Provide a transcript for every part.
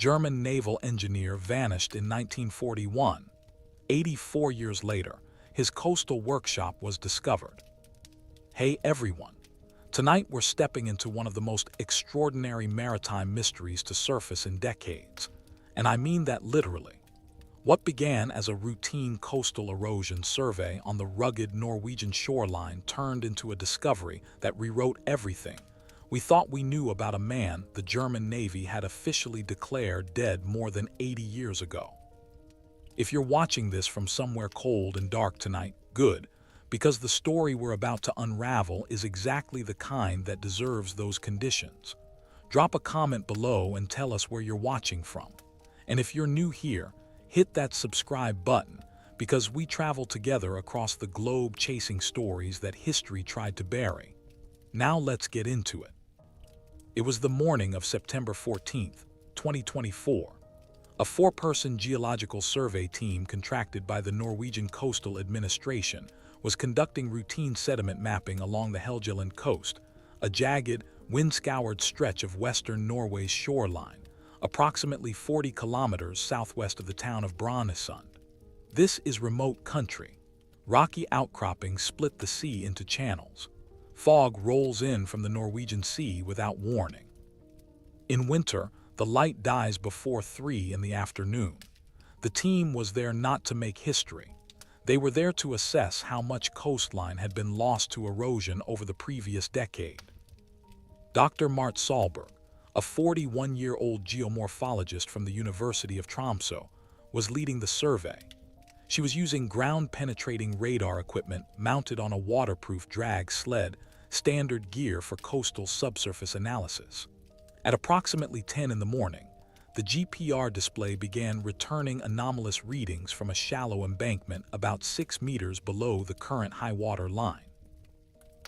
German naval engineer vanished in 1941. 84 years later, his coastal workshop was discovered. Hey everyone! Tonight we're stepping into one of the most extraordinary maritime mysteries to surface in decades. And I mean that literally. What began as a routine coastal erosion survey on the rugged Norwegian shoreline turned into a discovery that rewrote everything we thought we knew about a man the German Navy had officially declared dead more than 80 years ago. If you're watching this from somewhere cold and dark tonight, good, because the story we're about to unravel is exactly the kind that deserves those conditions. Drop a comment below and tell us where you're watching from. And if you're new here, hit that subscribe button, because we travel together across the globe chasing stories that history tried to bury. Now let's get into it. It was the morning of September 14th, 2024. A four-person geological survey team contracted by the Norwegian Coastal Administration was conducting routine sediment mapping along the Helgeland coast, a jagged, wind-scoured stretch of western Norway's shoreline, approximately 40 kilometers southwest of the town of Brønnøysund. This is remote country. Rocky outcroppings split the sea into channels. Fog rolls in from the Norwegian Sea without warning. In winter, the light dies before 3 in the afternoon. The team was there not to make history. They were there to assess how much coastline had been lost to erosion over the previous decade. Dr. Mart Solberg, a 41-year-old geomorphologist from the University of Tromsø, was leading the survey. She was using ground-penetrating radar equipment mounted on a waterproof drag sled, standard gear for coastal subsurface analysis. At approximately 10 in the morning, the GPR display began returning anomalous readings from a shallow embankment about 6 meters below the current high-water line.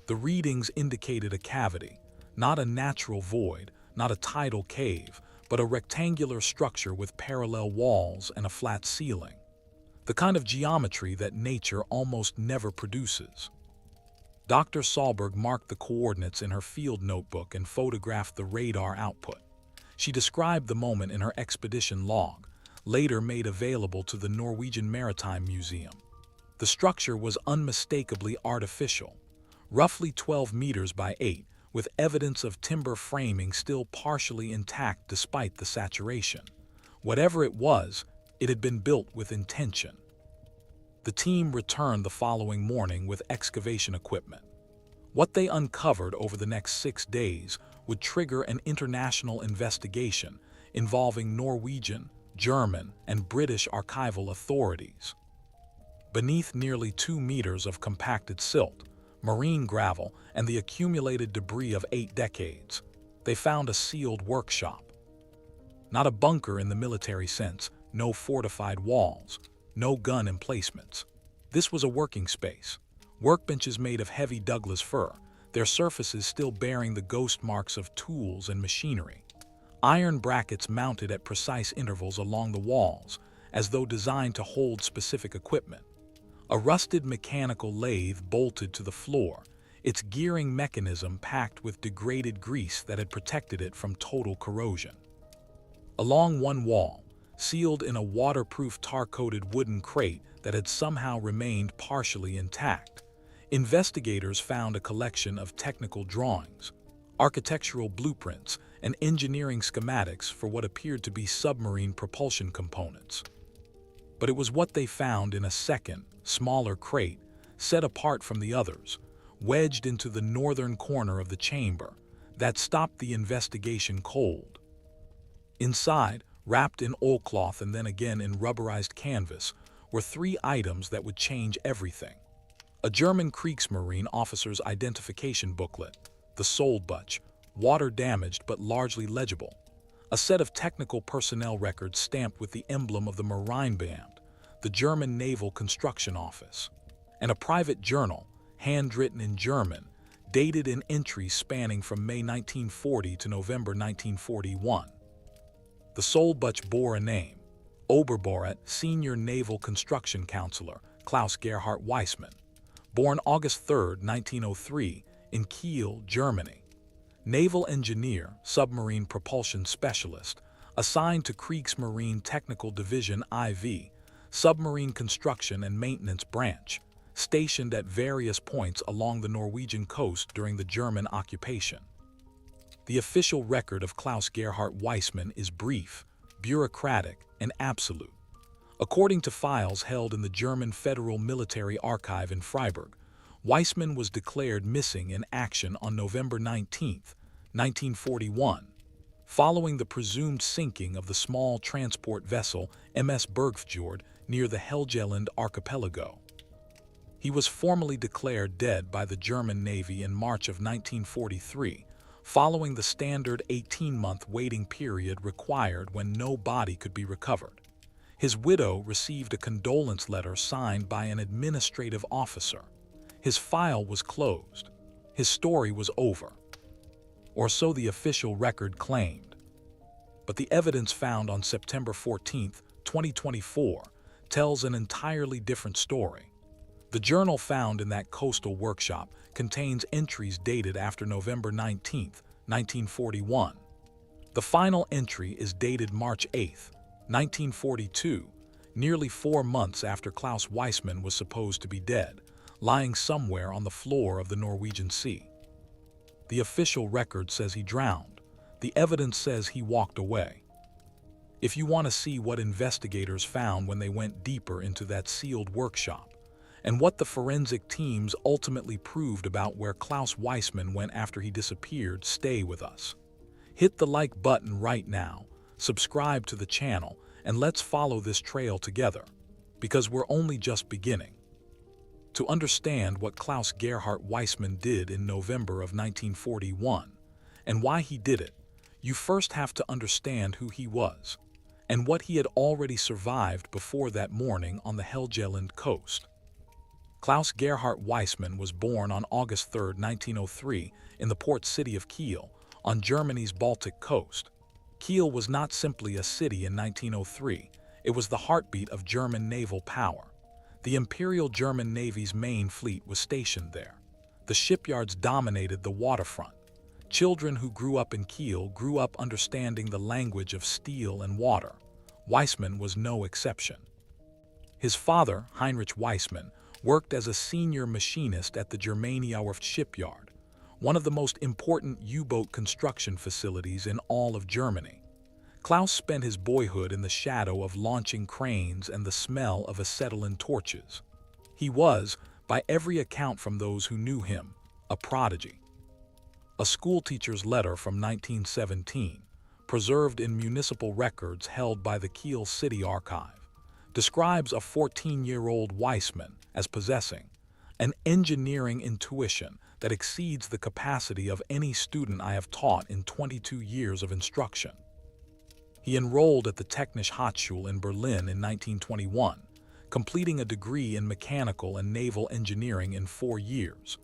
The readings indicated a cavity, not a natural void, not a tidal cave, but a rectangular structure with parallel walls and a flat ceiling. The kind of geometry that nature almost never produces. Dr. Solberg marked the coordinates in her field notebook and photographed the radar output. She described the moment in her expedition log, later made available to the Norwegian Maritime Museum. The structure was unmistakably artificial, roughly 12 meters by 8, with evidence of timber framing still partially intact despite the saturation. Whatever it was, it had been built with intention. The team returned the following morning with excavation equipment. What they uncovered over the next 6 days would trigger an international investigation involving Norwegian, German, and British archival authorities. Beneath nearly 2 meters of compacted silt, marine gravel, and the accumulated debris of 8 decades, they found a sealed workshop. Not a bunker in the military sense, no fortified walls, no gun emplacements. This was a working space. Workbenches made of heavy Douglas fir, their surfaces still bearing the ghost marks of tools and machinery. Iron brackets mounted at precise intervals along the walls, as though designed to hold specific equipment. A rusted mechanical lathe bolted to the floor, its gearing mechanism packed with degraded grease that had protected it from total corrosion. Along one wall, sealed in a waterproof tar-coated wooden crate that had somehow remained partially intact, investigators found a collection of technical drawings, architectural blueprints, and engineering schematics for what appeared to be submarine propulsion components. But it was what they found in a second, smaller crate, set apart from the others, wedged into the northern corner of the chamber, that stopped the investigation cold. Inside, wrapped in oilcloth and then again in rubberized canvas, were 3 items that would change everything. A German Kriegsmarine officer's identification booklet, the Soldbuch, water-damaged but largely legible. A set of technical personnel records stamped with the emblem of the Marineband, the German Naval Construction Office. And a private journal, handwritten in German, dated in entries spanning from May 1940 to November 1941. The Soldbuch bore a name, Oberborat Senior Naval Construction Counselor Klaus Gerhard Weissmann, born August 3, 1903, in Kiel, Germany. Naval engineer, submarine propulsion specialist, assigned to Kriegsmarine Technical Division IV, Submarine Construction and Maintenance Branch, stationed at various points along the Norwegian coast during the German occupation. The official record of Klaus Gerhard Weissmann is brief, bureaucratic, and absolute. According to files held in the German Federal Military Archive in Freiburg, Weissmann was declared missing in action on November 19, 1941, following the presumed sinking of the small transport vessel MS Bergfjord near the Helgeland archipelago. He was formally declared dead by the German Navy in March of 1943, following the standard 18-month waiting period required when no body could be recovered. His widow received a condolence letter signed by an administrative officer. His file was closed. His story was over. Or so the official record claimed. But the evidence found on September 14, 2024, tells an entirely different story. The journal found in that coastal workshop contains entries dated after November 19, 1941. The final entry is dated March 8, 1942, nearly 4 months after Klaus Weissmann was supposed to be dead, lying somewhere on the floor of the Norwegian Sea. The official record says he drowned. The evidence says he walked away. If you want to see what investigators found when they went deeper into that sealed workshop, and what the forensic teams ultimately proved about where Klaus Weissmann went after he disappeared, stay with us. Hit the like button right now, subscribe to the channel, and let's follow this trail together, because we're only just beginning. To understand what Klaus Gerhard Weissmann did in November of 1941, and why he did it, you first have to understand who he was, and what he had already survived before that morning on the Helgeland coast. Klaus Gerhard Weissmann was born on August 3, 1903, in the port city of Kiel, on Germany's Baltic coast. Kiel was not simply a city in 1903, it was the heartbeat of German naval power. The Imperial German Navy's main fleet was stationed there. The shipyards dominated the waterfront. Children who grew up in Kiel grew up understanding the language of steel and water. Weissmann was no exception. His father, Heinrich Weissmann, worked as a senior machinist at the Germaniawerft shipyard, one of the most important U-boat construction facilities in all of Germany. Klaus spent his boyhood in the shadow of launching cranes and the smell of acetylene torches. He was, by every account from those who knew him, a prodigy. A schoolteacher's letter from 1917, preserved in municipal records held by the Kiel City Archive, describes a 14-year-old Weissmann as possessing an engineering intuition that exceeds the capacity of any student I have taught in 22 years of instruction. He enrolled at the Technische Hochschule in Berlin in 1921, completing a degree in mechanical and naval engineering in 4 years,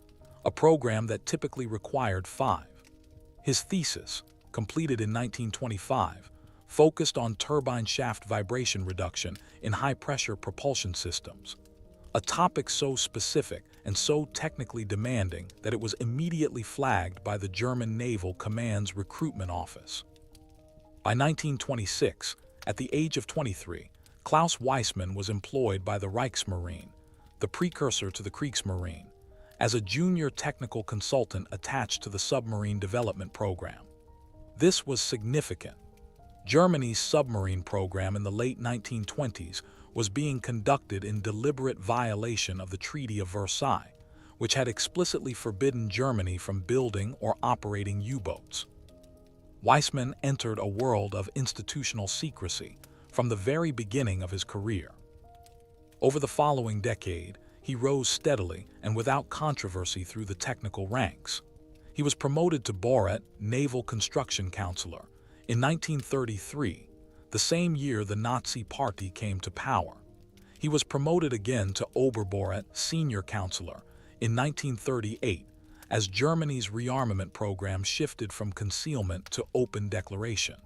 a program that typically required 5. His thesis, completed in 1925, focused on turbine shaft vibration reduction in high-pressure propulsion systems, a topic so specific and so technically demanding that it was immediately flagged by the German Naval Command's recruitment office. By 1926, at the age of 23, Klaus Weissmann was employed by the Reichsmarine, the precursor to the Kriegsmarine, as a junior technical consultant attached to the submarine development program. This was significant. Germany's submarine program in the late 1920s was being conducted in deliberate violation of the Treaty of Versailles, which had explicitly forbidden Germany from building or operating U-boats. Weissmann entered a world of institutional secrecy from the very beginning of his career. Over the following decade, he rose steadily and without controversy through the technical ranks. He was promoted to Boret, Naval Construction Counselor, in 1933, the same year the Nazi Party came to power. He was promoted again to Oberboret, Senior Counselor, in 1938, as Germany's rearmament program shifted from concealment to open declaration.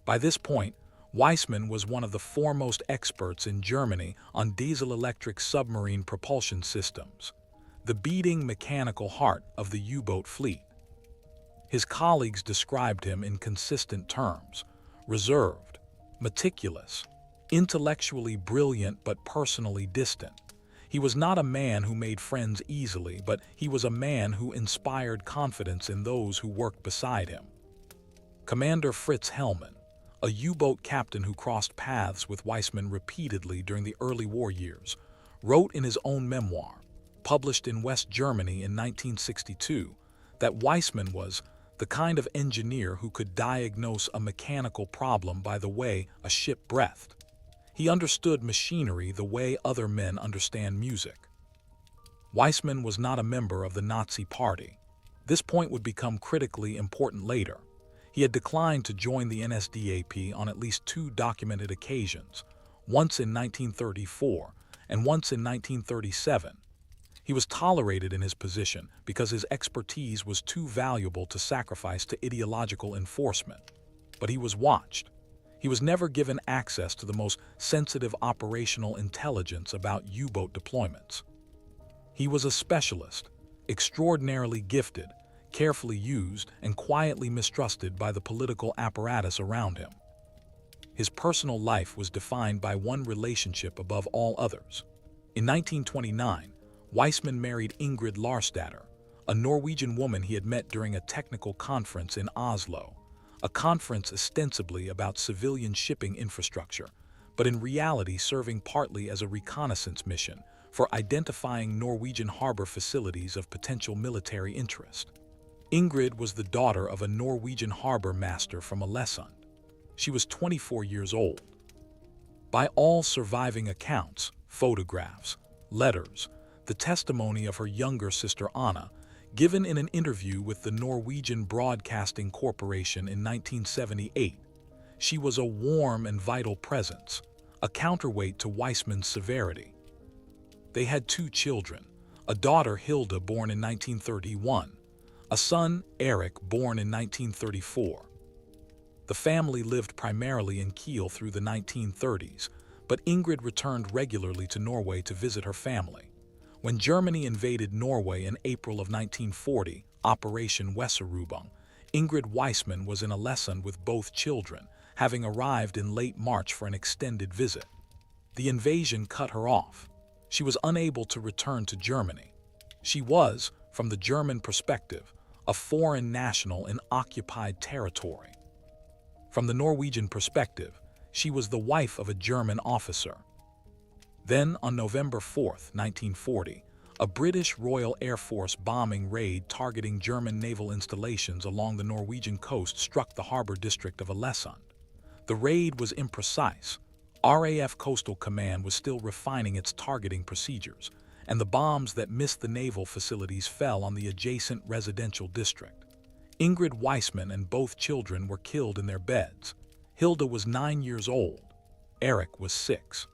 By this point, Weissmann was one of the foremost experts in Germany on diesel-electric submarine propulsion systems, the beating mechanical heart of the U-boat fleet. His colleagues described him in consistent terms, reserved, meticulous, intellectually brilliant but personally distant. He was not a man who made friends easily, but he was a man who inspired confidence in those who worked beside him. Commander Fritz Hellman, a U-boat captain who crossed paths with Weissman repeatedly during the early war years, wrote in his own memoir, published in West Germany in 1962, that Weissman was the kind of engineer who could diagnose a mechanical problem by the way a ship breathed. He understood machinery the way other men understand music. Weissman was not a member of the Nazi Party. This point would become critically important later. He had declined to join the NSDAP on at least 2 documented occasions, once in 1934 and once in 1937. He was tolerated in his position because his expertise was too valuable to sacrifice to ideological enforcement. But he was watched. He was never given access to the most sensitive operational intelligence about U-boat deployments. He was a specialist, extraordinarily gifted, carefully used, and quietly mistrusted by the political apparatus around him. His personal life was defined by one relationship above all others. In 1929, Weissman married Ingrid Larstadter, a Norwegian woman he had met during a technical conference in Oslo, a conference ostensibly about civilian shipping infrastructure, but in reality serving partly as a reconnaissance mission for identifying Norwegian harbor facilities of potential military interest. Ingrid was the daughter of a Norwegian harbor master from Ålesund. She was 24 years old. By all surviving accounts, photographs, letters, the testimony of her younger sister Anna, given in an interview with the Norwegian Broadcasting Corporation in 1978, she was a warm and vital presence, a counterweight to Weissman's severity. They had 2 children, a daughter Hilda born in 1931, a son Eric born in 1934. The family lived primarily in Kiel through the 1930s, but Ingrid returned regularly to Norway to visit her family. When Germany invaded Norway in April of 1940, Operation Weserübung, Ingrid Weissman was in Ålesund with both children, having arrived in late March for an extended visit. The invasion cut her off. She was unable to return to Germany. She was, from the German perspective, a foreign national in occupied territory. From the Norwegian perspective, she was the wife of a German officer. Then, on November 4, 1940, a British Royal Air Force bombing raid targeting German naval installations along the Norwegian coast struck the harbor district of Ålesund. The raid was imprecise. RAF Coastal Command was still refining its targeting procedures, and the bombs that missed the naval facilities fell on the adjacent residential district. Ingrid Weissman and both children were killed in their beds. Hilda was 9 years old. Eric was 6.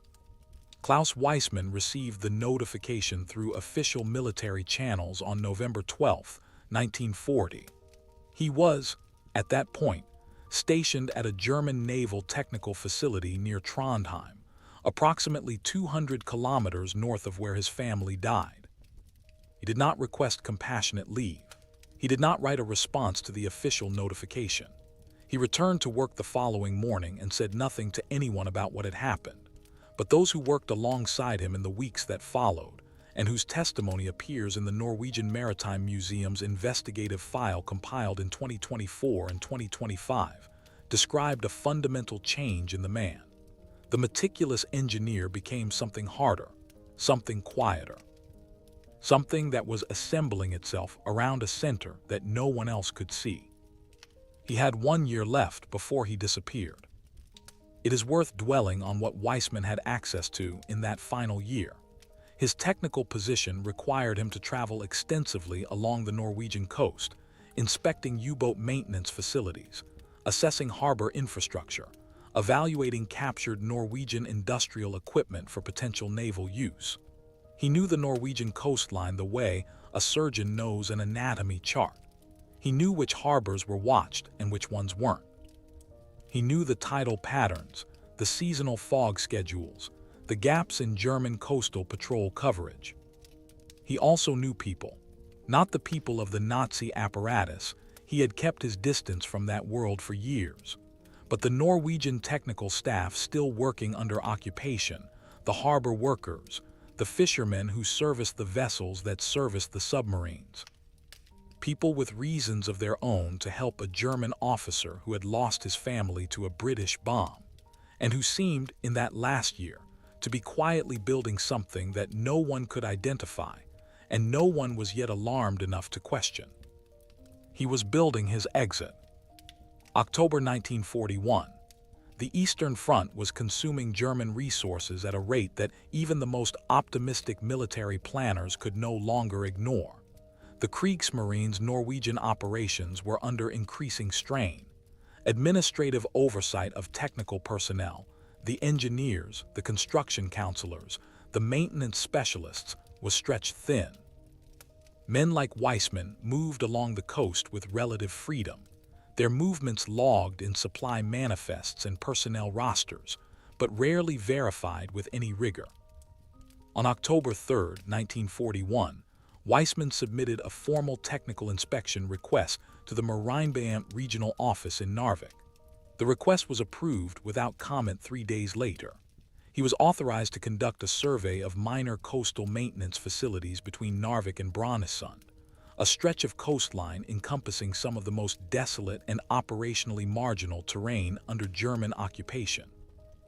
Klaus Weissman received the notification through official military channels on November 12, 1940. He was, at that point, stationed at a German naval technical facility near Trondheim, approximately 200 kilometers north of where his family died. He did not request compassionate leave. He did not write a response to the official notification. He returned to work the following morning and said nothing to anyone about what had happened. But those who worked alongside him in the weeks that followed, and whose testimony appears in the Norwegian Maritime Museum's investigative file compiled in 2024 and 2025, described a fundamental change in the man. The meticulous engineer became something harder, something quieter, something that was assembling itself around a center that no one else could see. He had 1 year left before he disappeared. It is worth dwelling on what Weissman had access to in that final year. His technical position required him to travel extensively along the Norwegian coast, inspecting U-boat maintenance facilities, assessing harbor infrastructure, evaluating captured Norwegian industrial equipment for potential naval use. He knew the Norwegian coastline the way a surgeon knows an anatomy chart. He knew which harbors were watched and which ones weren't. He knew the tidal patterns, the seasonal fog schedules, the gaps in German coastal patrol coverage. He also knew people, not the people of the Nazi apparatus. He had kept his distance from that world for years. But the Norwegian technical staff still working under occupation, the harbor workers, the fishermen who serviced the vessels that serviced the submarines. People with reasons of their own to help a German officer who had lost his family to a British bomb, and who seemed, in that last year, to be quietly building something that no one could identify, and no one was yet alarmed enough to question. He was building his exit. October 1941. The Eastern Front was consuming German resources at a rate that even the most optimistic military planners could no longer ignore. The Kriegsmarine's Norwegian operations were under increasing strain. Administrative oversight of technical personnel, the engineers, the construction counselors, the maintenance specialists, was stretched thin. Men like Weissman moved along the coast with relative freedom, their movements logged in supply manifests and personnel rosters, but rarely verified with any rigor. On October 3, 1941, Weissman submitted a formal technical inspection request to the Marinebeamte Regional Office in Narvik. The request was approved without comment 3 days later. He was authorized to conduct a survey of minor coastal maintenance facilities between Narvik and Brønnøysund, a stretch of coastline encompassing some of the most desolate and operationally marginal terrain under German occupation,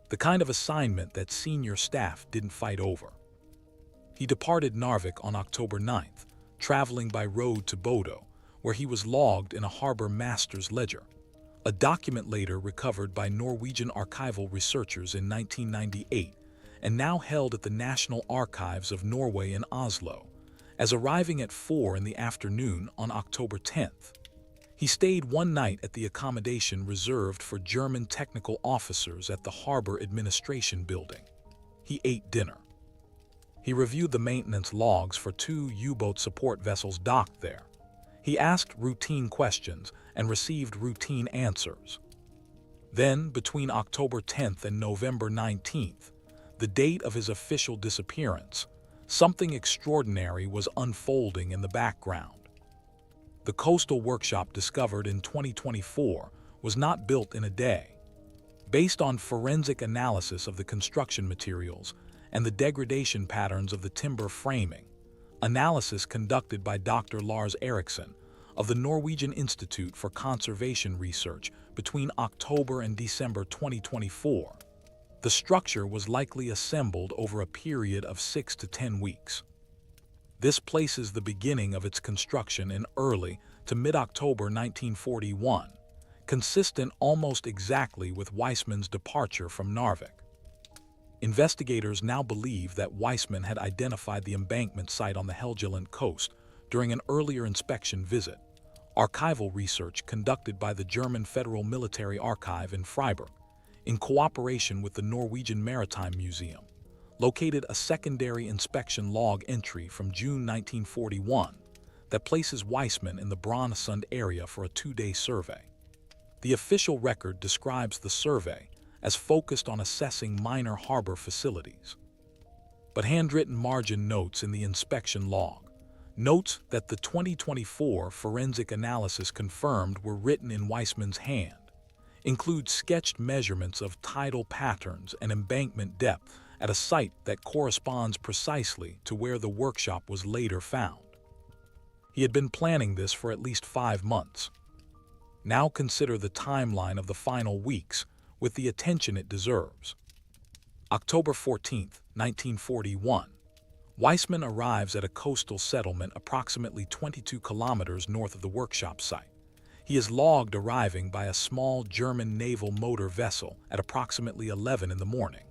the kind of assignment that senior staff didn't fight over. He departed Narvik on October 9th, traveling by road to Bodo, where he was logged in a harbor master's ledger, a document later recovered by Norwegian archival researchers in 1998 and now held at the National Archives of Norway in Oslo, as arriving at 4 in the afternoon on October 10th. He stayed one night at the accommodation reserved for German technical officers at the Harbor Administration Building. He ate dinner. He reviewed the maintenance logs for 2 U-boat support vessels docked there. He asked routine questions and received routine answers. Then, between October 10th and November 19th, the date of his official disappearance, something extraordinary was unfolding in the background. The coastal workshop discovered in 2024 was not built in a day. Based on forensic analysis of the construction materials and the degradation patterns of the timber framing, analysis conducted by Dr. Lars Eriksson of the Norwegian Institute for Conservation Research between October and December 2024, the structure was likely assembled over a period of 6 to 10 weeks. This places the beginning of its construction in early to mid-October 1941, consistent almost exactly with Weissman's departure from Narvik. Investigators now believe that Weissman had identified the embankment site on the Helgeland coast during an earlier inspection visit. Archival research conducted by the German Federal Military Archive in Freiburg, in cooperation with the Norwegian Maritime Museum, located a secondary inspection log entry from June 1941 that places Weissman in the Brønnøysund area for a 2-day survey. The official record describes the survey as focused on assessing minor harbor facilities. But handwritten margin notes in the inspection log, notes that the 2024 forensic analysis confirmed were written in Weissman's hand, include sketched measurements of tidal patterns and embankment depth at a site that corresponds precisely to where the workshop was later found. He had been planning this for at least 5 months. Now consider the timeline of the final weeks with the attention it deserves. October 14, 1941. Weissman arrives at a coastal settlement approximately 22 kilometers north of the workshop site. He is logged arriving by a small German naval motor vessel at approximately 11 in the morning.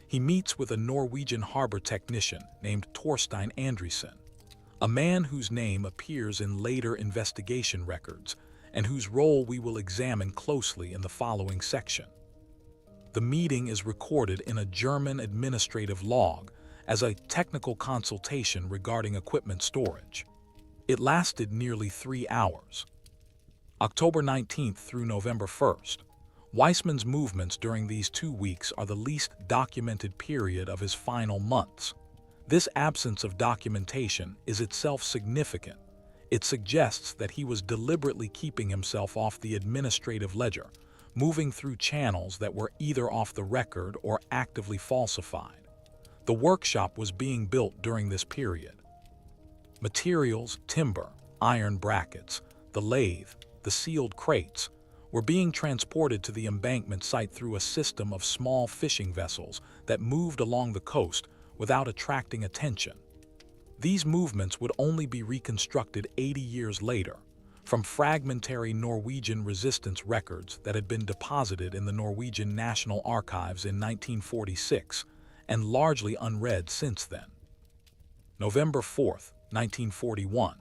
He meets with a Norwegian harbor technician named Torstein Andresen, a man whose name appears in later investigation records and whose role we will examine closely in the following section. The meeting is recorded in a German administrative log as a technical consultation regarding equipment storage. It lasted nearly 3 hours. October 19th through November 1st, Weissman's movements during these 2 weeks are the least documented period of his final months. This absence of documentation is itself significant. It suggests that he was deliberately keeping himself off the administrative ledger, moving through channels that were either off the record or actively falsified. The workshop was being built during this period. Materials, timber, iron brackets, the lathe, the sealed crates, were being transported to the embankment site through a system of small fishing vessels that moved along the coast without attracting attention. These movements would only be reconstructed 80 years later from fragmentary Norwegian resistance records that had been deposited in the Norwegian National Archives in 1946 and largely unread since then. November 4, 1941.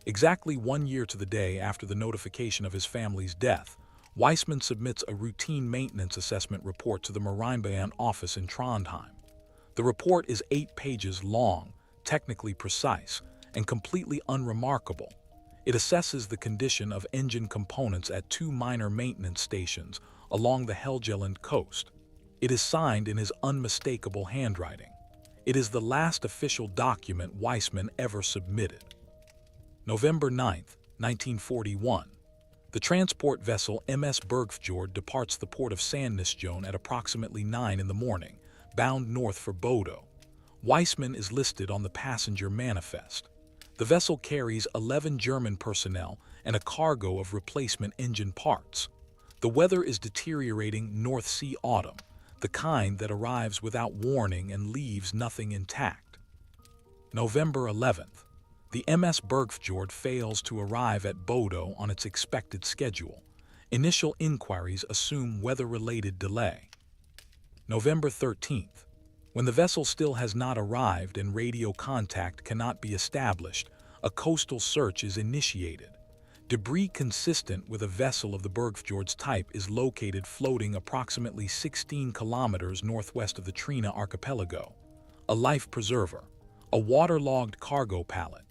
Exactly 1 year to the day after the notification of his family's death, Weissman submits a routine maintenance assessment report to the Marinebanen office in Trondheim. The report is 8 pages long, technically precise, and completely unremarkable. It assesses the condition of engine components at 2 minor maintenance stations along the Helgeland coast. It is signed in his unmistakable handwriting. It is the last official document Weissman ever submitted. November 9, 1941. The transport vessel MS Bergfjord departs the port of Sandnessjøen at approximately 9 in the morning, bound north for Bodo. Weissman is listed on the passenger manifest. The vessel carries 11 German personnel and a cargo of replacement engine parts. The weather is deteriorating North Sea autumn, the kind that arrives without warning and leaves nothing intact. November 11th. The MS Bergfjord fails to arrive at Bodo on its expected schedule. Initial inquiries assume weather-related delay. November 13th. When the vessel still has not arrived and radio contact cannot be established, a coastal search is initiated. Debris consistent with a vessel of the Bergfjord's type is located floating approximately 16 kilometers northwest of the Trina archipelago. A life preserver, a waterlogged cargo pallet,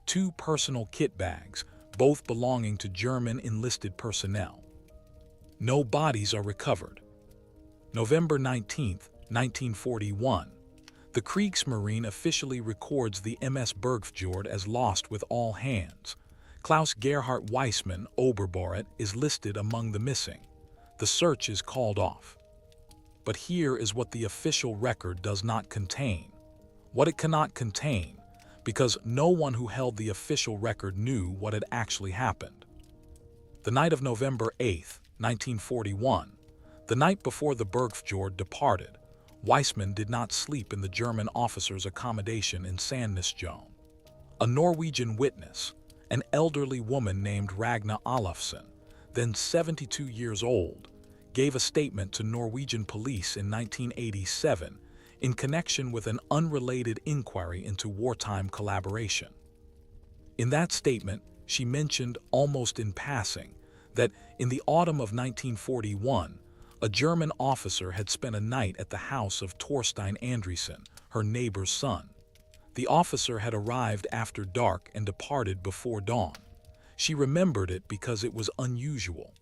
2 personal kit bags, both belonging to German enlisted personnel. No bodies are recovered. November 19, 1941. The Kriegsmarine officially records the MS Bergfjord as lost with all hands. Klaus Gerhard Weissman, Oberbaret, is listed among the missing. The search is called off. But here is what the official record does not contain. What it cannot contain, because no one who held the official record knew what had actually happened. The night of November 8, 1941, the night before the Bergfjord departed, Weissman did not sleep in the German officer's accommodation in Sandnessjøen. A Norwegian witness, an elderly woman named Ragna Olafsson, then 72 years old, gave a statement to Norwegian police in 1987 in connection with an unrelated inquiry into wartime collaboration. In that statement, she mentioned, almost in passing, that in the autumn of 1941, a German officer had spent a night at the house of Torstein Andresen, her neighbor's son. The officer had arrived after dark and departed before dawn. She remembered it because it was unusual.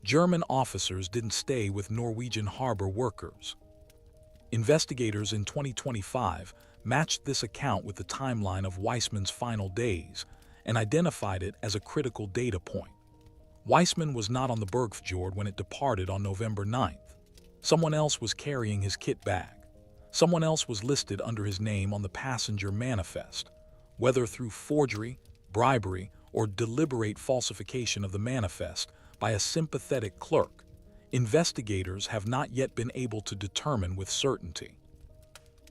German officers didn't stay with Norwegian harbor workers. Investigators in 2025 matched this account with the timeline of Weissman's final days and identified it as a critical data point. Weissman was not on the Bergfjord when it departed on November 9th. Someone else was carrying his kit bag. Someone else was listed under his name on the passenger manifest. Whether through forgery, bribery, or deliberate falsification of the manifest by a sympathetic clerk, investigators have not yet been able to determine with certainty.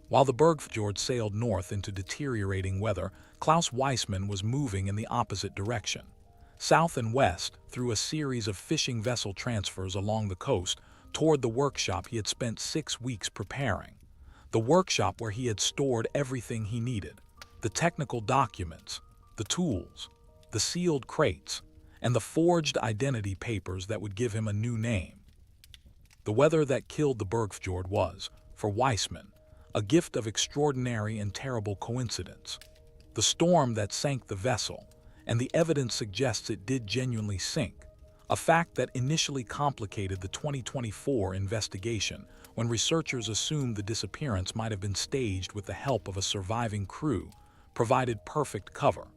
While the Bergfjord sailed north into deteriorating weather, Klaus Weissman was moving in the opposite direction, south and west through a series of fishing vessel transfers along the coast toward the workshop he had spent 6 weeks preparing. The workshop where he had stored everything he needed, the technical documents, the tools, the sealed crates, and the forged identity papers that would give him a new name. The weather that killed the Bergfjord was, for Weissman, a gift of extraordinary and terrible coincidence. The storm that sank the vessel, and the evidence suggests it did genuinely sink, a fact that initially complicated the 2024 investigation when researchers assumed the disappearance might have been staged with the help of a surviving crew, provided perfect cover.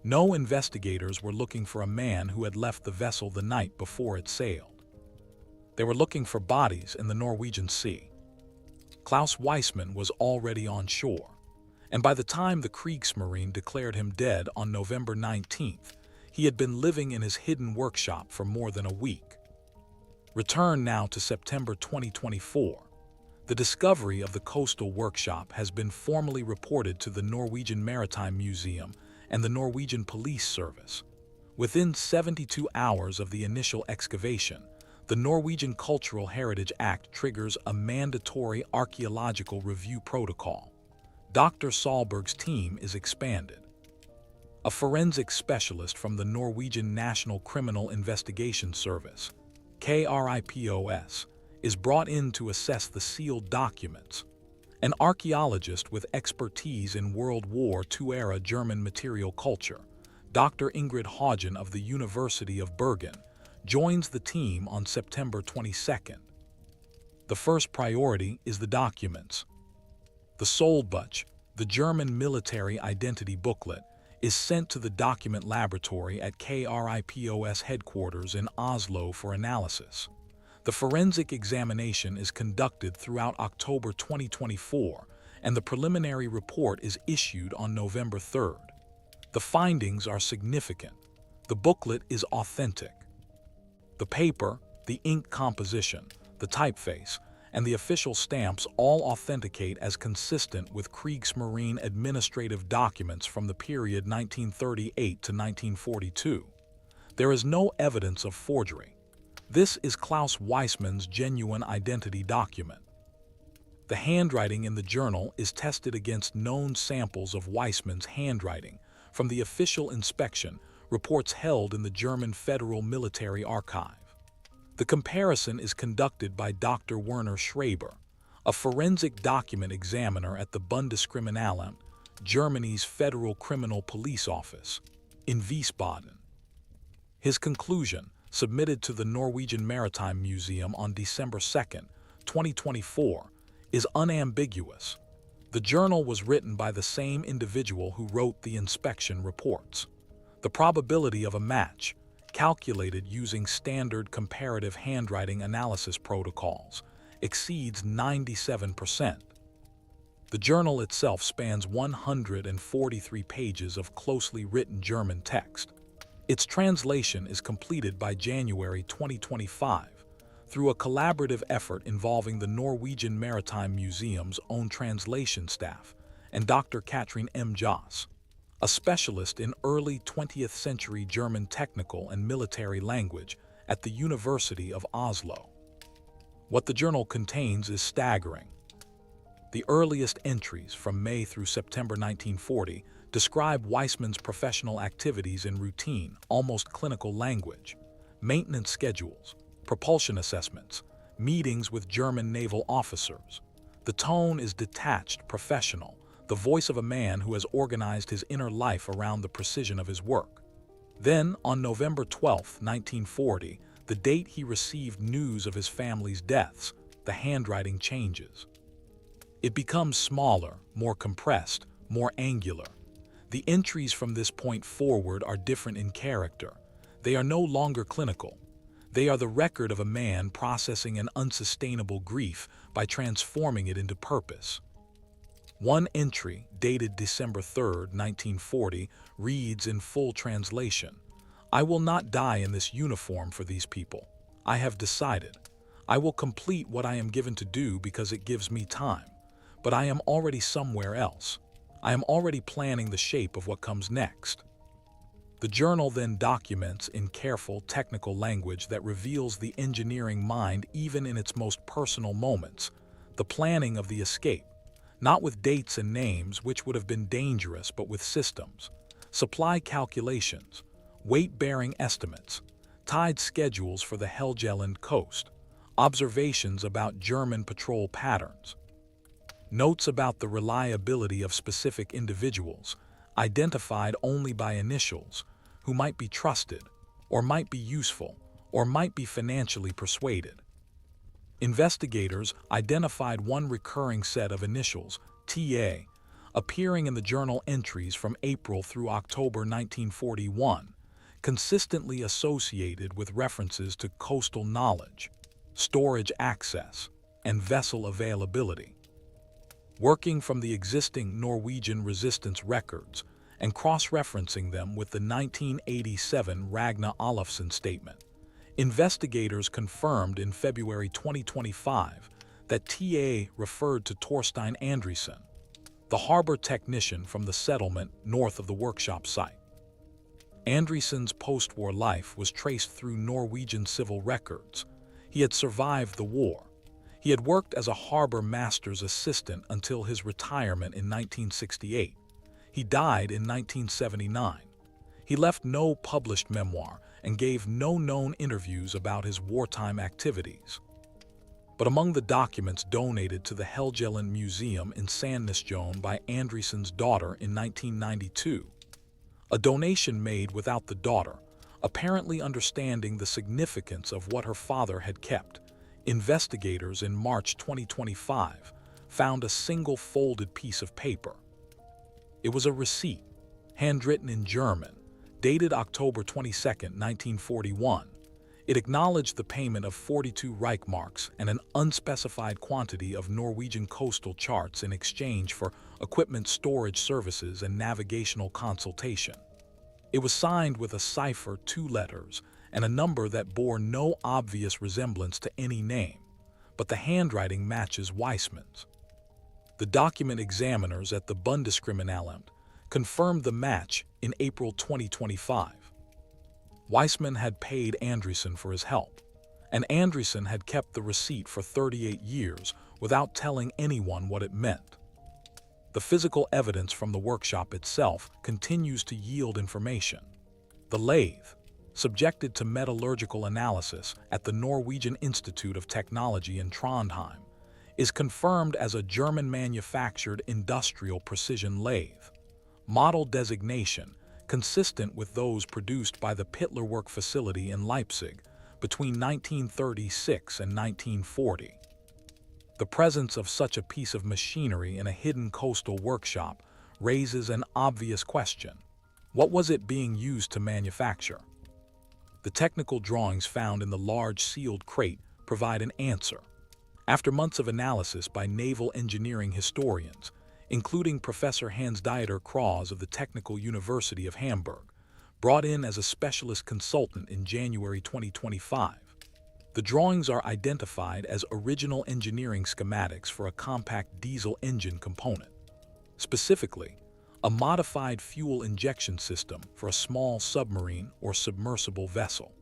No investigators were looking for a man who had left the vessel the night before it sailed. They were looking for bodies in the Norwegian Sea. Klaus Weissmann was already on shore, and by the time the Kriegsmarine declared him dead on November 19th, he had been living in his hidden workshop for more than a week. Return now to September 2024. The discovery of the coastal workshop has been formally reported to the Norwegian Maritime Museum and the Norwegian Police Service. Within 72 hours of the initial excavation, the Norwegian Cultural Heritage Act triggers a mandatory archaeological review protocol. Dr. Solberg's team is expanded. A forensic specialist from the Norwegian National Criminal Investigation Service, KRIPOS, is brought in to assess the sealed documents. An archaeologist with expertise in World War II-era German material culture, Dr. Ingrid Haugen of the University of Bergen, joins the team on September 22nd. The first priority is the documents. The Soldbuch, the German military identity booklet, is sent to the document laboratory at KRIPOS headquarters in Oslo for analysis. The forensic examination is conducted throughout October 2024, and the preliminary report is issued on November 3rd. The findings are significant. The booklet is authentic. The paper, the ink composition, the typeface, and the official stamps all authenticate as consistent with Kriegsmarine administrative documents from the period 1938 to 1942. There is no evidence of forgery. This is Klaus Weissmann's genuine identity document. The handwriting in the journal is tested against known samples of Weissmann's handwriting from the official inspection reports held in the German Federal Military Archive. The comparison is conducted by Dr. Werner Schraber, a forensic document examiner at the Bundeskriminalamt, Germany's Federal Criminal Police Office, in Wiesbaden. His conclusion, submitted to the Norwegian Maritime Museum on December 2, 2024, is unambiguous. The journal was written by the same individual who wrote the inspection reports. The probability of a match, calculated using standard comparative handwriting analysis protocols, exceeds 97%. The journal itself spans 143 pages of closely written German text. Its translation is completed by January 2025 through a collaborative effort involving the Norwegian Maritime Museum's own translation staff and Dr. Katrin M. Joss, a specialist in early 20th century German technical and military language at the University of Oslo. What the journal contains is staggering. The earliest entries from May through September 1940 describe Weissmann's professional activities in routine, almost clinical language, maintenance schedules, propulsion assessments, meetings with German naval officers. The tone is detached, professional, the voice of a man who has organized his inner life around the precision of his work. Then, on November 12, 1940, the date he received news of his family's deaths, the handwriting changes. It becomes smaller, more compressed, more angular. The entries from this point forward are different in character. They are no longer clinical. They are the record of a man processing an unsustainable grief by transforming it into purpose. One entry, dated December 3, 1940, reads in full translation, "I will not die in this uniform for these people. I have decided. I will complete what I am given to do because it gives me time. But I am already somewhere else. I am already planning the shape of what comes next." The journal then documents in careful, technical language that reveals the engineering mind even in its most personal moments, the planning of the escape, not with dates and names, which would have been dangerous, but with systems, supply calculations, weight-bearing estimates, tide schedules for the Helgeland coast, observations about German patrol patterns, notes about the reliability of specific individuals, identified only by initials, who might be trusted, or might be useful, or might be financially persuaded. Investigators identified one recurring set of initials, TA, appearing in the journal entries from April through October 1941, consistently associated with references to coastal knowledge. storage access, and vessel availability. Working from the existing Norwegian resistance records and cross-referencing them with the 1987 Ragna Olafsson statement, investigators confirmed in February 2025 that TA referred to Torstein Andresen, the harbor technician from the settlement north of the workshop site. Andresen's post-war life was traced through Norwegian civil records. He had survived the war. He had worked as a harbor master's assistant until his retirement in 1968. He died in 1979. He left no published memoir and gave no known interviews about his wartime activities. But among the documents donated to the Helgeland Museum in Sandnessjøen by Andresen's daughter in 1992, a donation made without the daughter, apparently understanding the significance of what her father had kept, investigators in March 2025 found a single folded piece of paper. It was a receipt, handwritten in German, dated October 22, 1941. It acknowledged the payment of 42 Reichmarks and an unspecified quantity of Norwegian coastal charts in exchange for equipment storage services and navigational consultation. It was signed with a cipher, 2 letters, and a number that bore no obvious resemblance to any name, but the handwriting matches Weissman's. The document examiners at the Bundeskriminalamt confirmed the match in April 2025. Weissman had paid Andresen for his help, and Andresen had kept the receipt for 38 years without telling anyone what it meant. The physical evidence from the workshop itself continues to yield information. The lathe, subjected to metallurgical analysis at the Norwegian Institute of Technology in Trondheim, is confirmed as a German-manufactured industrial precision lathe. Model designation consistent with those produced by the Pittler Work facility in Leipzig between 1936 and 1940. The presence of such a piece of machinery in a hidden coastal workshop raises an obvious question. What was it being used to manufacture? The technical drawings found in the large sealed crate provide an answer. After months of analysis by naval engineering historians, including Professor Hans-Dieter Krause of the Technical University of Hamburg, brought in as a specialist consultant in January 2025, the drawings are identified as original engineering schematics for a compact diesel engine component. Specifically, a modified fuel injection system for a small submarine or submersible vessel.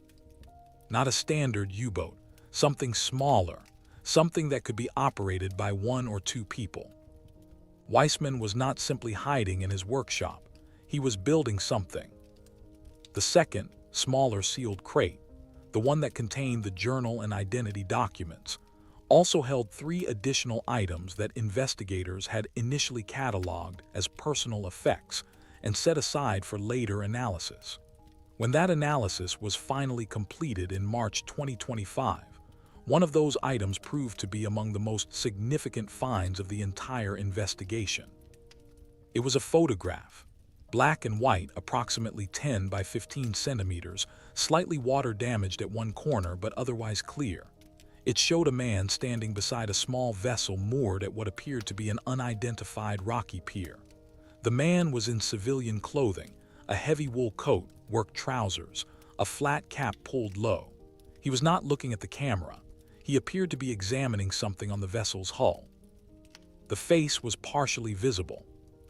Not a standard U-boat, something smaller, something that could be operated by 1 or 2 people. Weissman was not simply hiding in his workshop, he was building something. The second, smaller sealed crate, the one that contained the journal and identity documents, also held 3 additional items that investigators had initially cataloged as personal effects and set aside for later analysis. When that analysis was finally completed in March 2025, one of those items proved to be among the most significant finds of the entire investigation. It was a photograph, black and white, approximately 10 by 15 centimeters, slightly water damaged at one corner but otherwise clear. It showed a man standing beside a small vessel moored at what appeared to be an unidentified rocky pier. The man was in civilian clothing, a heavy wool coat, work trousers, a flat cap pulled low. He was not looking at the camera. He appeared to be examining something on the vessel's hull. The face was partially visible,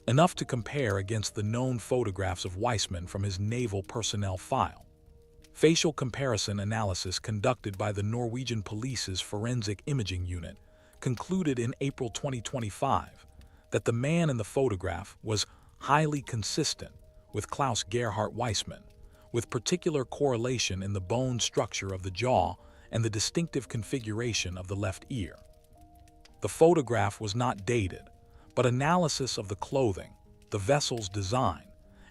enough to compare against the known photographs of Weissman from his naval personnel file. Facial comparison analysis conducted by the Norwegian Police's Forensic Imaging Unit concluded in April 2025 that the man in the photograph was highly consistent with Klaus Gerhard Weissman, with particular correlation in the bone structure of the jaw and the distinctive configuration of the left ear. The photograph was not dated, but analysis of the clothing, the vessel's design,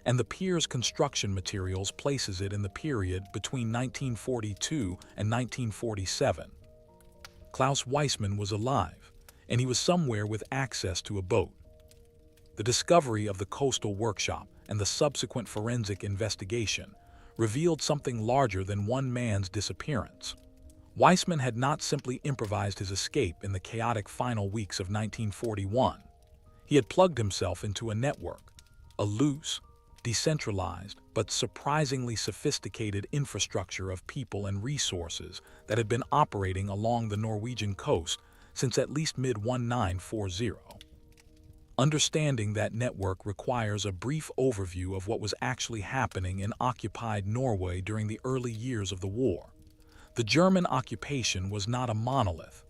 and the pier's construction materials places it in the period between 1942 and 1947. Klaus Weissman was alive, and he was somewhere with access to a boat. The discovery of the coastal workshop and the subsequent forensic investigation revealed something larger than one man's disappearance. Weissman had not simply improvised his escape in the chaotic final weeks of 1941. He had plugged himself into a network, a loose, decentralized, but surprisingly sophisticated infrastructure of people and resources that had been operating along the Norwegian coast since at least mid-1940. Understanding that network requires a brief overview of what was actually happening in occupied Norway during the early years of the war. The German occupation was not a monolith.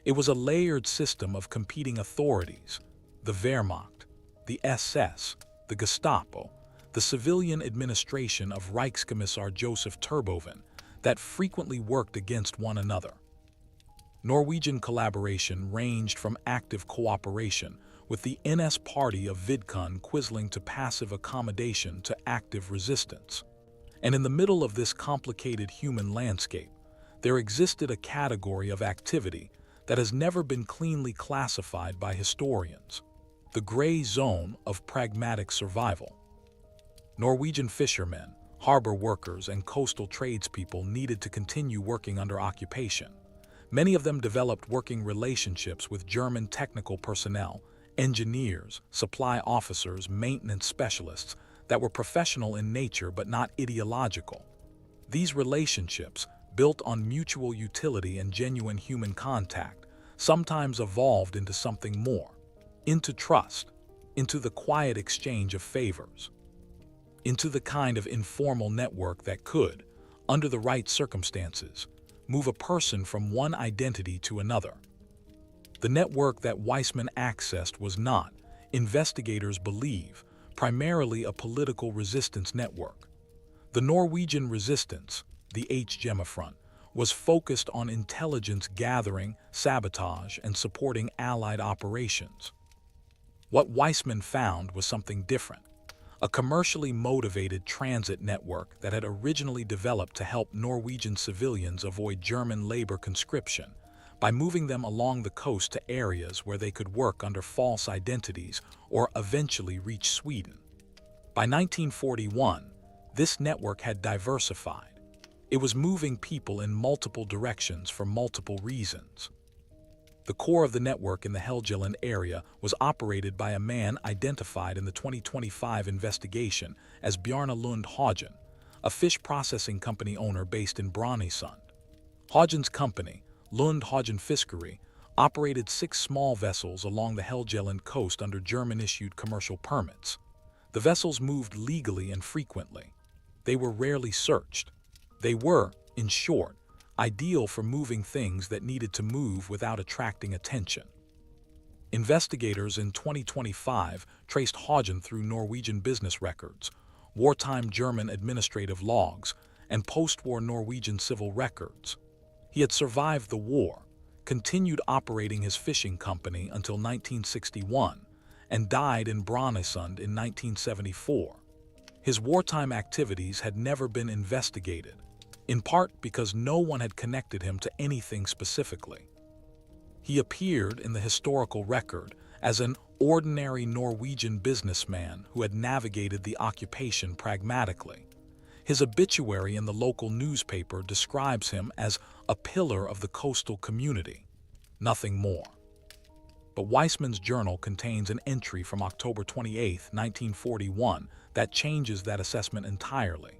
It was a layered system of competing authorities: the Wehrmacht, the SS, the Gestapo, the civilian administration of Reichskommissar Joseph Terboven, that frequently worked against one another. Norwegian collaboration ranged from active cooperation with the NS party of Vidkun Quisling to passive accommodation to active resistance. And in the middle of this complicated human landscape, there existed a category of activity that has never been cleanly classified by historians: the gray zone of pragmatic survival. Norwegian fishermen, harbor workers, and coastal tradespeople needed to continue working under occupation. Many of them developed working relationships with German technical personnel, engineers, supply officers, maintenance specialists that were professional in nature but not ideological. These relationships, built on mutual utility and genuine human contact, sometimes evolved into something more, into trust, into the quiet exchange of favors, into the kind of informal network that could, under the right circumstances, move a person from one identity to another. The network that Weissman accessed was not, investigators believe, primarily a political resistance network. The Norwegian resistance, the H-Gemma Front, was focused on intelligence gathering, sabotage, and supporting Allied operations. What Weissman found was something different: a commercially motivated transit network that had originally developed to help Norwegian civilians avoid German labor conscription by moving them along the coast to areas where they could work under false identities or eventually reach Sweden. By 1941, this network had diversified. It was moving people in multiple directions for multiple reasons. The core of the network in the Helgeland area was operated by a man identified in the 2025 investigation as Bjarne Lund Hagen, a fish processing company owner based in Brønnøysund. Hagen's company, Lund Hagen Fiskeri, operated 6 small vessels along the Helgeland coast under German-issued commercial permits. The vessels moved legally and frequently. They were rarely searched. They were, in short, ideal for moving things that needed to move without attracting attention. Investigators in 2025 traced Hagen through Norwegian business records, wartime German administrative logs, and post-war Norwegian civil records. He had survived the war, continued operating his fishing company until 1961, and died in Brønnøysund in 1974. His wartime activities had never been investigated, in part because no one had connected him to anything specifically. He appeared in the historical record as an ordinary Norwegian businessman who had navigated the occupation pragmatically. His obituary in the local newspaper describes him as a pillar of the coastal community, nothing more. But Weissman's journal contains an entry from October 28, 1941, that changes that assessment entirely.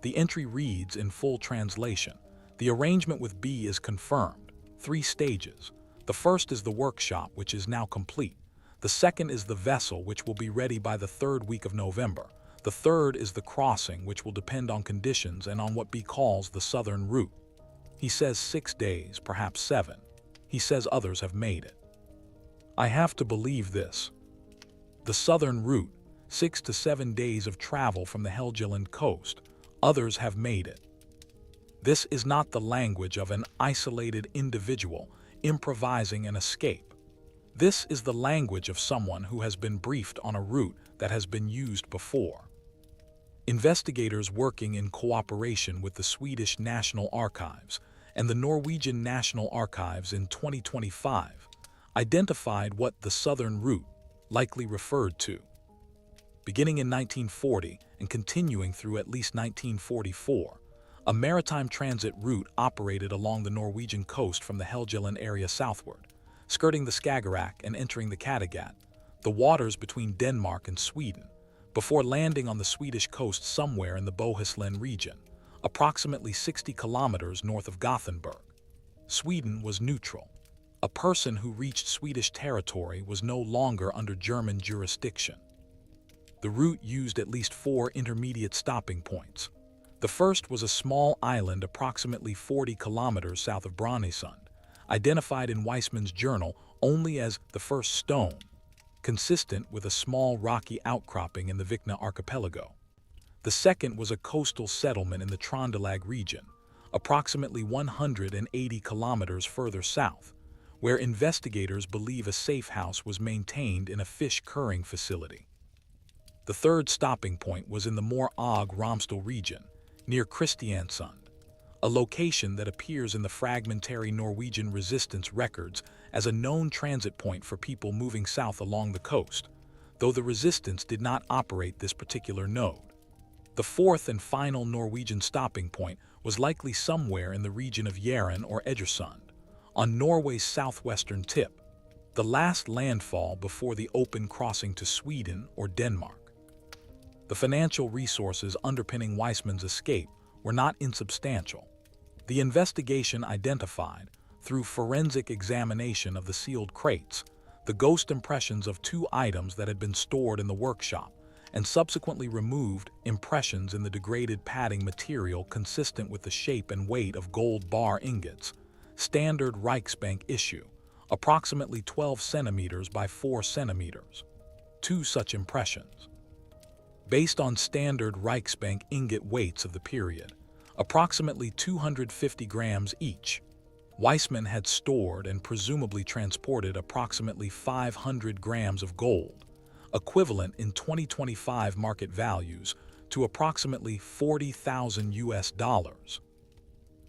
The entry reads in full translation: "The arrangement with B is confirmed. 3 stages. The first is the workshop, which is now complete. The second is the vessel, which will be ready by the 3rd week of November. The third is the crossing, which will depend on conditions and on what B calls the southern route." He says 6 days, perhaps 7. He says others have made it. I have to believe this. The southern route, 6 to 7 days of travel from the Helgeland coast. Others have made it. This is not the language of an isolated individual improvising an escape. This is the language of someone who has been briefed on a route that has been used before. Investigators working in cooperation with the Swedish National Archives and the Norwegian National Archives in 2025 identified what the southern route likely referred to. Beginning in 1940 and continuing through at least 1944, a maritime transit route operated along the Norwegian coast from the Helgeland area southward, skirting the Skagerrak and entering the Kattegat, the waters between Denmark and Sweden, before landing on the Swedish coast somewhere in the Bohuslän region, approximately 60 kilometers north of Gothenburg. Sweden was neutral. A person who reached Swedish territory was no longer under German jurisdiction. The route used at least 4 intermediate stopping points. The first was a small island approximately 40 kilometers south of Brønnøysund, identified in Weissmann's journal only as the first stone, consistent with a small rocky outcropping in the Vikna archipelago. The second was a coastal settlement in the Trøndelag region, approximately 180 kilometers further south, where investigators believe a safe house was maintained in a fish curing facility. The third stopping point was in the more Og Romsdal region, near Kristiansund, a location that appears in the fragmentary Norwegian resistance records as a known transit point for people moving south along the coast, though the resistance did not operate this particular node. The fourth and final Norwegian stopping point was likely somewhere in the region of Jæren or Egersund, on Norway's southwestern tip, the last landfall before the open crossing to Sweden or Denmark. The financial resources underpinning Weissmann's escape were not insubstantial. The investigation identified, through forensic examination of the sealed crates, the ghost impressions of 2 items that had been stored in the workshop, and subsequently removed impressions in the degraded padding material consistent with the shape and weight of gold bar ingots, standard Reichsbank issue, approximately 12 centimeters by 4 centimeters. 2 such impressions. Based on standard Reichsbank ingot weights of the period, approximately 250 grams each, Weissmann had stored and presumably transported approximately 500 grams of gold, equivalent in 2025 market values to approximately $40,000.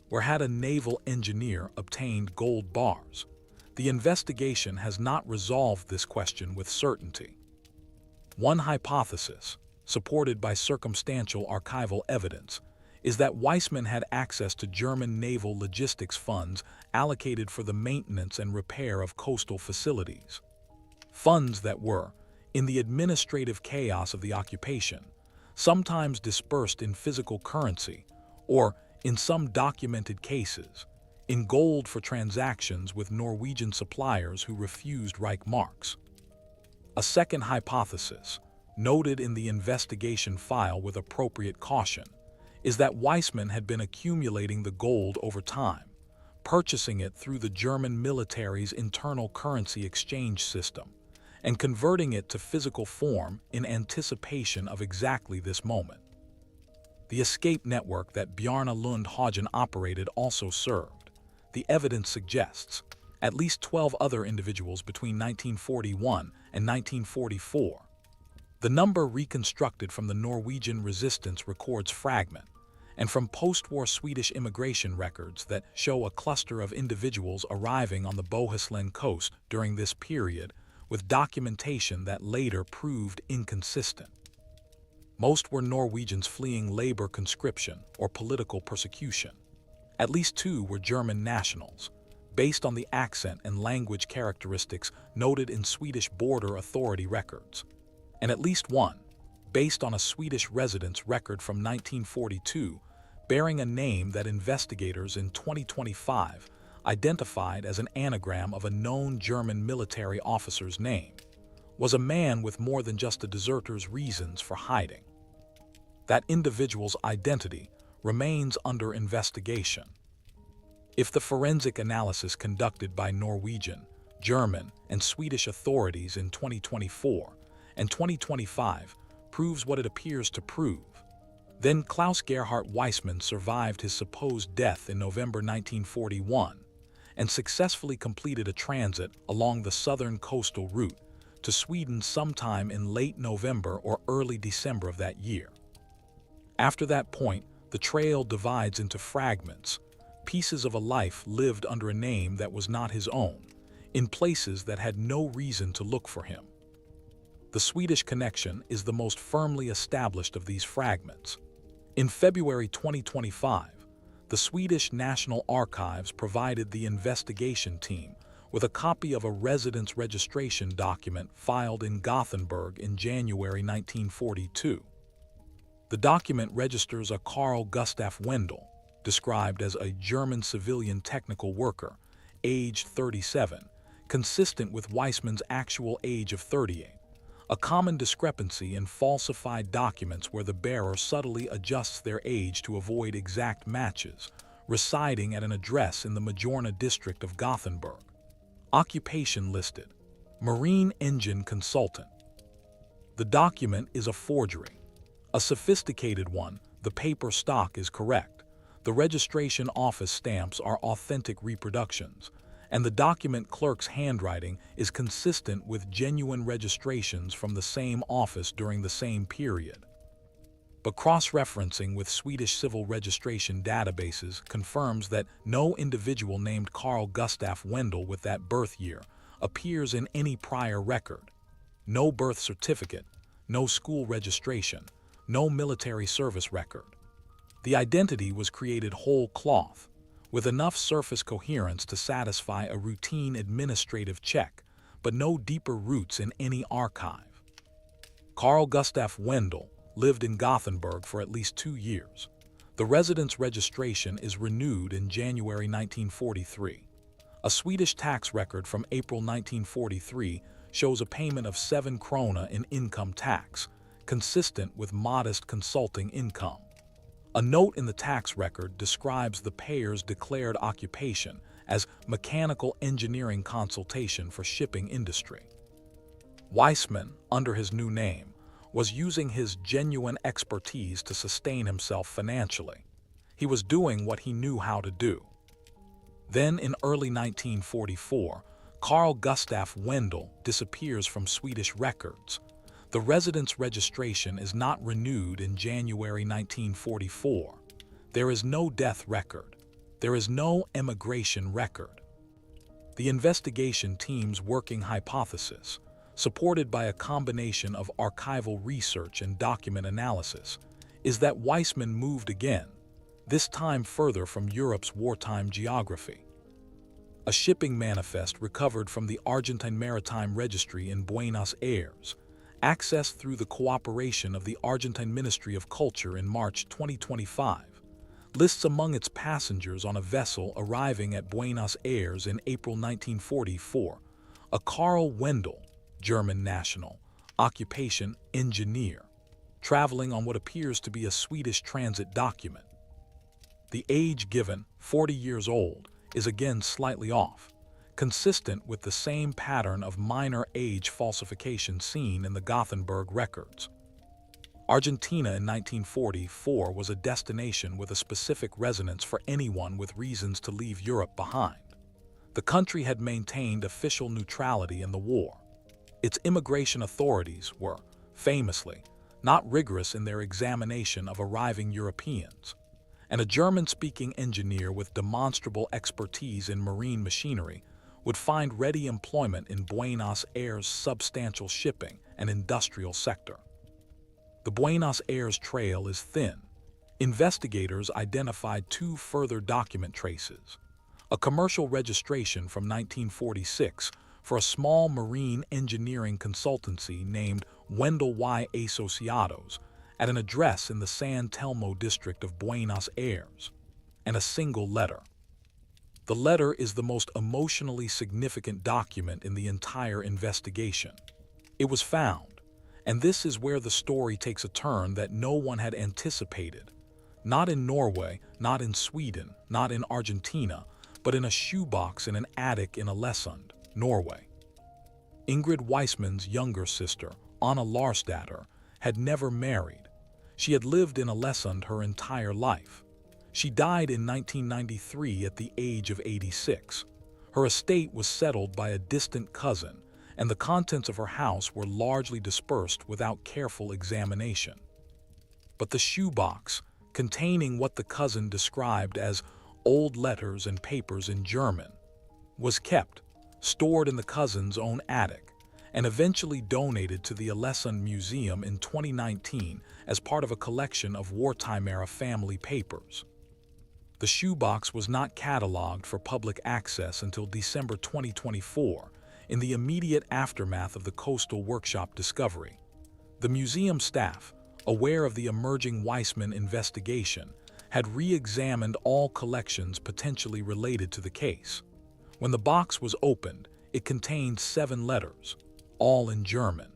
Where had a naval engineer obtained gold bars? The investigation has not resolved this question with certainty. One hypothesis, supported by circumstantial archival evidence, is that Weissmann had access to German naval logistics funds allocated for the maintenance and repair of coastal facilities. Funds that were, in the administrative chaos of the occupation, sometimes dispersed in physical currency, or, in some documented cases, in gold for transactions with Norwegian suppliers who refused Reich marks. A second hypothesis, noted in the investigation file with appropriate caution, is that Weissmann had been accumulating the gold over time, purchasing it through the German military's internal currency exchange system, and converting it to physical form in anticipation of exactly this moment. The escape network that Bjarne Lund Hagen operated also served, the evidence suggests, at least 12 other individuals between 1941 and 1944. The number reconstructed from the Norwegian resistance records fragment, and from post-war Swedish immigration records that show a cluster of individuals arriving on the Bohuslän coast during this period with documentation that later proved inconsistent. Most were Norwegians fleeing labor conscription or political persecution. At least 2 were German nationals, based on the accent and language characteristics noted in Swedish border authority records, and at least 1, based on a Swedish residence record from 1942, bearing a name that investigators in 2025 identified as an anagram of a known German military officer's name, was a man with more than just a deserter's reasons for hiding. That individual's identity remains under investigation. If the forensic analysis conducted by Norwegian, German, and Swedish authorities in 2024 and 2025 proves what it appears to prove, then Klaus Gerhard Weissmann survived his supposed death in November 1941 and successfully completed a transit along the southern coastal route to Sweden sometime in late November or early December of that year. After that point, the trail divides into fragments, pieces of a life lived under a name that was not his own, in places that had no reason to look for him. The Swedish connection is the most firmly established of these fragments. In February 2025, the Swedish National Archives provided the investigation team with a copy of a residence registration document filed in Gothenburg in January 1942. The document registers a Carl Gustaf Wendel, described as a German civilian technical worker, aged 37, consistent with Weissman's actual age of 38, a common discrepancy in falsified documents where the bearer subtly adjusts their age to avoid exact matches, residing at an address in the Majorna district of Gothenburg. Occupation listed: Marine Engine Consultant. The document is a forgery. A sophisticated one, the paper stock is correct, the registration office stamps are authentic reproductions, and the document clerk's handwriting is consistent with genuine registrations from the same office during the same period. But cross-referencing with Swedish civil registration databases confirms that no individual named Carl Gustaf Wendel with that birth year appears in any prior record. No birth certificate, no school registration, no military service record. The identity was created whole cloth, with enough surface coherence to satisfy a routine administrative check, but no deeper roots in any archive. Carl Gustaf Wendel lived in Gothenburg for at least 2 years. The residence registration is renewed in January 1943. A Swedish tax record from April 1943 shows a payment of 7 krona in income tax, consistent with modest consulting income. A note in the tax record describes the payer's declared occupation as mechanical engineering consultation for shipping industry. Weissman, under his new name, was using his genuine expertise to sustain himself financially. He was doing what he knew how to do. Then, in early 1944, Carl Gustaf Wendel disappears from Swedish records. The residence registration is not renewed in January 1944. There is no death record. There is no emigration record. The investigation team's working hypothesis, supported by a combination of archival research and document analysis, is that Weissman moved again, this time further from Europe's wartime geography. A shipping manifest recovered from the Argentine Maritime Registry in Buenos Aires, accessed through the cooperation of the Argentine Ministry of Culture in March 2025, lists among its passengers on a vessel arriving at Buenos Aires in April 1944, a Carl Wendel, German national, occupation engineer, traveling on what appears to be a Swedish transit document. The age given, 40 years old, is again slightly off, consistent with the same pattern of minor age falsification seen in the Gothenburg records. Argentina in 1944 was a destination with a specific resonance for anyone with reasons to leave Europe behind. The country had maintained official neutrality in the war. Its immigration authorities were, famously, not rigorous in their examination of arriving Europeans, and a German-speaking engineer with demonstrable expertise in marine machinery would find ready employment in Buenos Aires' substantial shipping and industrial sector. The Buenos Aires trail is thin. Investigators identified 2 further document traces: a commercial registration from 1946 for a small marine engineering consultancy named Wendel y Asociados at an address in the San Telmo district of Buenos Aires, and a single letter. The letter is the most emotionally significant document in the entire investigation. It was found, and this is where the story takes a turn that no one had anticipated, not in Norway, not in Sweden, not in Argentina, but in a shoebox in an attic in Ålesund, Norway. Ingrid Weissman's younger sister, Anna Larsdatter, had never married. She had lived in Ålesund her entire life. She died in 1993 at the age of 86. Her estate was settled by a distant cousin, and the contents of her house were largely dispersed without careful examination. But the shoebox, containing what the cousin described as old letters and papers in German, was kept, stored in the cousin's own attic, and eventually donated to the Ålesund Museum in 2019 as part of a collection of wartime-era family papers. The shoebox was not cataloged for public access until December 2024, in the immediate aftermath of the Coastal Workshop discovery. The museum staff, aware of the emerging Weissman investigation, had re-examined all collections potentially related to the case. When the box was opened, it contained 7 letters, all in German,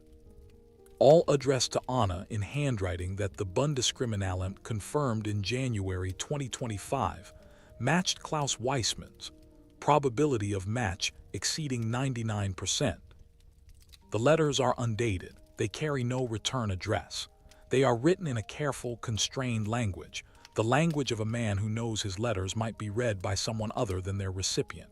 all addressed to Anna in handwriting that the Bundeskriminalamt confirmed in January 2025 matched Klaus Weissman's, probability of match exceeding 99%. The letters are undated. They carry no return address. They are written in a careful, constrained language, the language of a man who knows his letters might be read by someone other than their recipient.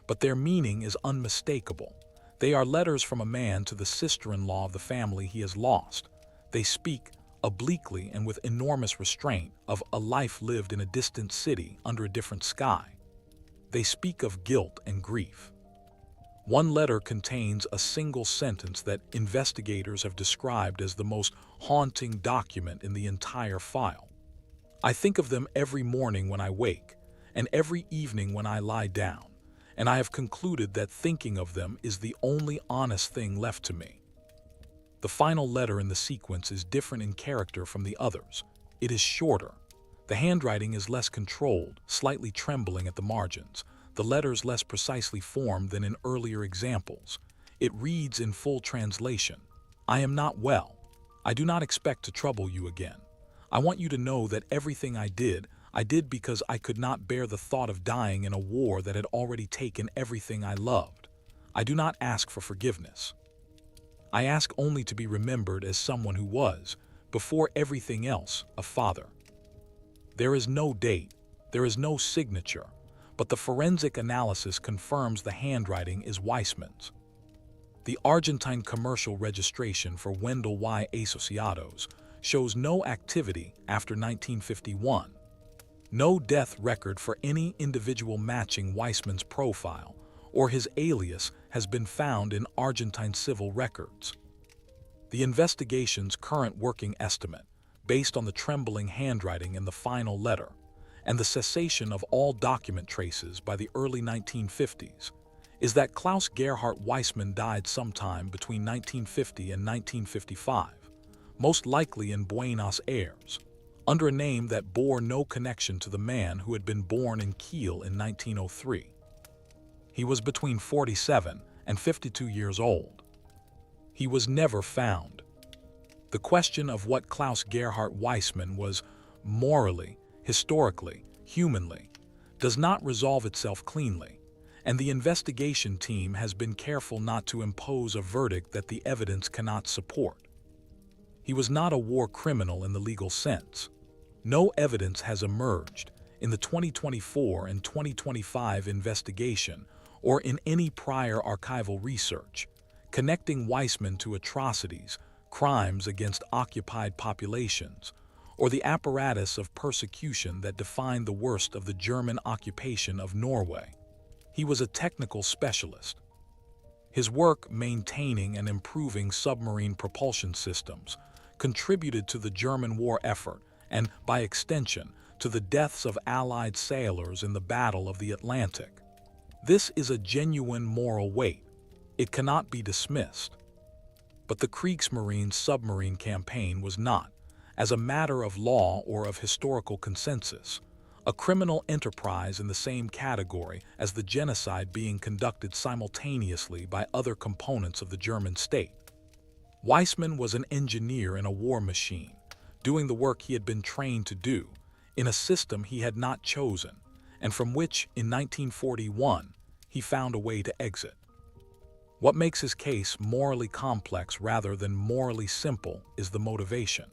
But their meaning is unmistakable. They are letters from a man to the sister-in-law of the family he has lost. They speak, obliquely and with enormous restraint, of a life lived in a distant city under a different sky. They speak of guilt and grief. One letter contains a single sentence that investigators have described as the most haunting document in the entire file. "I think of them every morning when I wake, and every evening when I lie down, and I have concluded that thinking of them is the only honest thing left to me." The final letter in the sequence is different in character from the others. It is shorter. The handwriting is less controlled, slightly trembling at the margins, the letters less precisely formed than in earlier examples. It reads in full translation, "I am not well. I do not expect to trouble you again. I want you to know that everything I did because I could not bear the thought of dying in a war that had already taken everything I loved. I do not ask for forgiveness. I ask only to be remembered as someone who was, before everything else, a father." There is no date, there is no signature, but the forensic analysis confirms the handwriting is Weissman's. The Argentine commercial registration for Wendell Y. Associados shows no activity after 1951. No death record for any individual matching Weissman's profile or his alias has been found in Argentine civil records. The investigation's current working estimate, based on the trembling handwriting in the final letter, and the cessation of all document traces by the early 1950s, is that Klaus Gerhard Weissman died sometime between 1950 and 1955, most likely in Buenos Aires, under a name that bore no connection to the man who had been born in Kiel in 1903. He was between 47 and 52 years old. He was never found. The question of what Klaus Gerhard Weissman was morally, historically, humanly, does not resolve itself cleanly, and the investigation team has been careful not to impose a verdict that the evidence cannot support. He was not a war criminal in the legal sense. No evidence has emerged in the 2024 and 2025 investigation or in any prior archival research connecting Weissman to atrocities, crimes against occupied populations, or the apparatus of persecution that defined the worst of the German occupation of Norway. He was a technical specialist. His work maintaining and improving submarine propulsion systems contributed to the German war effort and, by extension, to the deaths of Allied sailors in the Battle of the Atlantic. This is a genuine moral weight. It cannot be dismissed. But the Kriegsmarine submarine campaign was not, as a matter of law or of historical consensus, a criminal enterprise in the same category as the genocide being conducted simultaneously by other components of the German state. Weissman was an engineer in a war machine, doing the work he had been trained to do, in a system he had not chosen, and from which, in 1941, he found a way to exit. What makes his case morally complex rather than morally simple is the motivation.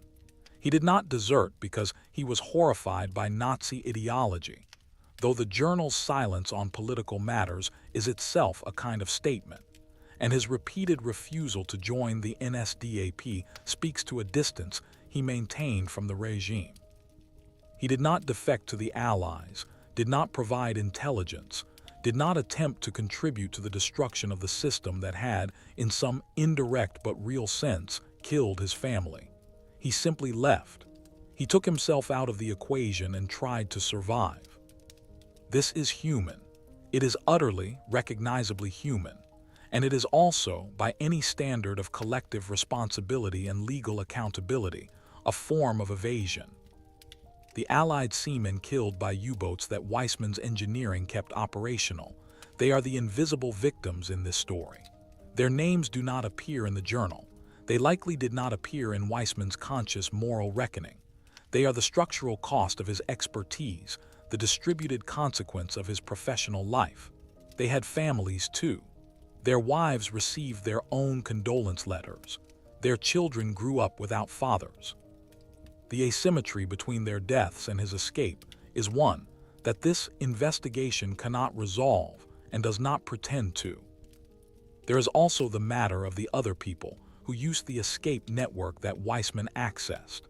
He did not desert because he was horrified by Nazi ideology, though the journal's silence on political matters is itself a kind of statement, and his repeated refusal to join the NSDAP speaks to a distance he maintained from the regime. He did not defect to the Allies, did not provide intelligence, did not attempt to contribute to the destruction of the system that had, in some indirect but real sense, killed his family. He simply left. He took himself out of the equation and tried to survive. This is human. It is utterly, recognizably human, and it is also, by any standard of collective responsibility and legal accountability, a form of evasion. The Allied seamen killed by U-boats that Weissman's engineering kept operational, they are the invisible victims in this story. Their names do not appear in the journal. They likely did not appear in Weissman's conscious moral reckoning. They are the structural cost of his expertise, the distributed consequence of his professional life. They had families too. Their wives received their own condolence letters. Their children grew up without fathers. The asymmetry between their deaths and his escape is one that this investigation cannot resolve and does not pretend to. There is also the matter of the other people who used the escape network that Weissman accessed.